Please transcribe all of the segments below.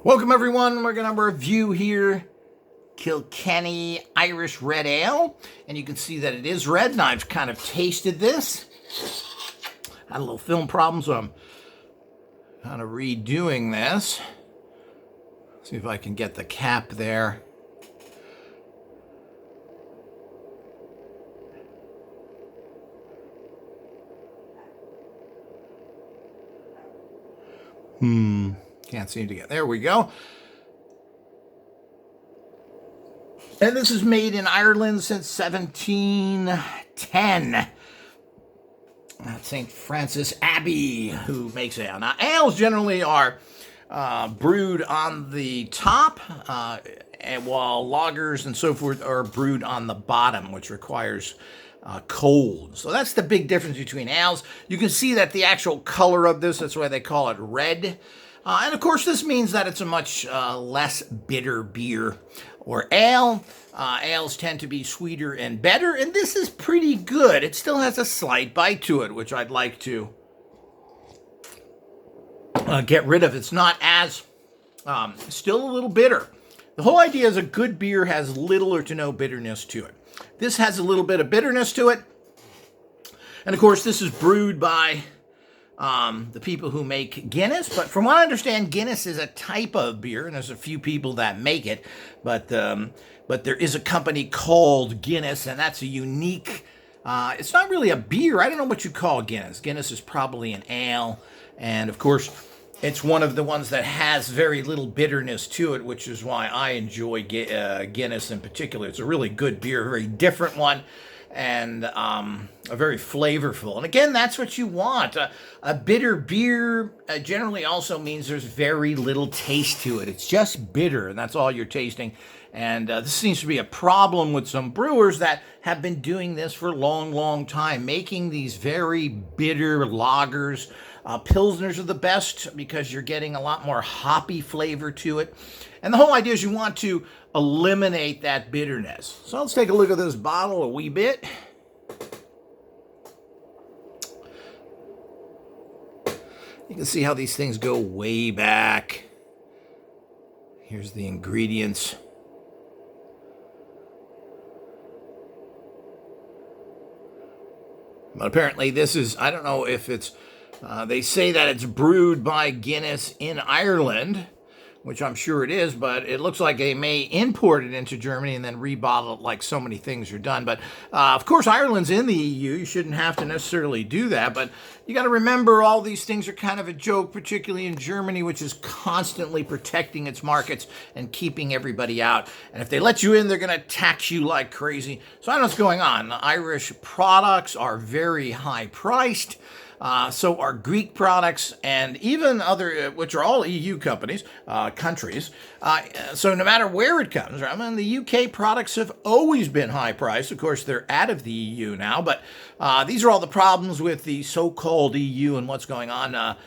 Welcome everyone, we're going to review here Kilkenny Irish Red Ale, and you can see that it is red, and I've kind of tasted this. Had a little film problem, so I'm kind of redoing this. See if I can get the cap there. Can't seem to get, there we go. And this is made in Ireland since 1710. That's St. Francis Abbey who makes ale. Now, ales generally are brewed on the top, and while lagers and so forth are brewed on the bottom, which requires cold. So that's the big difference between ales. You can see that the actual color of this, that's why they call it red. And of course, this means that it's a much less bitter beer or ale. Ales tend to be sweeter and better, and this is pretty good. It still has a slight bite to it, which I'd like to get rid of. It's not as, still a little bitter. The whole idea is a good beer has little or to no bitterness to it. This has a little bit of bitterness to it. And of course, this is brewed by the people who make Guinness. But from what I understand, Guinness is a type of beer, and there's a few people that make it. But there is a company called Guinness, and that's a unique, it's not really a beer. I don't know what you call Guinness. Guinness is probably an ale. And of course, it's one of the ones that has very little bitterness to it, which is why I enjoy Guinness in particular. It's a really good beer, a very different one, and a very flavorful. And again, that's what you want. A bitter beer generally also means there's very little taste to it. It's just bitter, and that's all you're tasting. And this seems to be a problem with some brewers that have been doing this for a long, long time, making these very bitter lagers. Pilsners are the best because you're getting a lot more hoppy flavor to it. And the whole idea is you want to eliminate that bitterness. So let's take a look at this bottle a wee bit. You can see how these things go way back. Here's the ingredients. But apparently this is, I don't know if it's, they say that it's brewed by Guinness in Ireland, which I'm sure it is, but it looks like they may import it into Germany and then rebottle it like so many things are done. But of course, Ireland's in the EU. You shouldn't have to necessarily do that. But you got to remember all these things are kind of a joke, particularly in Germany, which is constantly protecting its markets and keeping everybody out. And if they let you in, they're going to tax you like crazy. So I don't know what's going on. Irish products are very high priced. So are Greek products and even other, which are all EU countries. So no matter where it comes from, and the UK products have always been high priced. Of course, they're out of the EU now, but these are all the problems with the so-called EU and what's going on.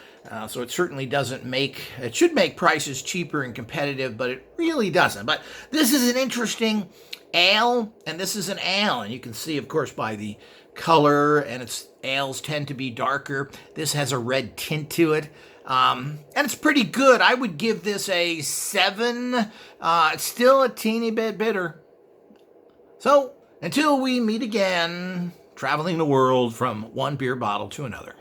So it certainly doesn't make, it should make prices cheaper and competitive, but it really doesn't. But this is an interesting ale, and this is an ale, and you can see, of course, by the color, and its ales tend to be darker. This has a red tint to it, and it's pretty good. I would give this a 7. It's still a teeny bit bitter. So until we meet again, traveling the world from one beer bottle to another.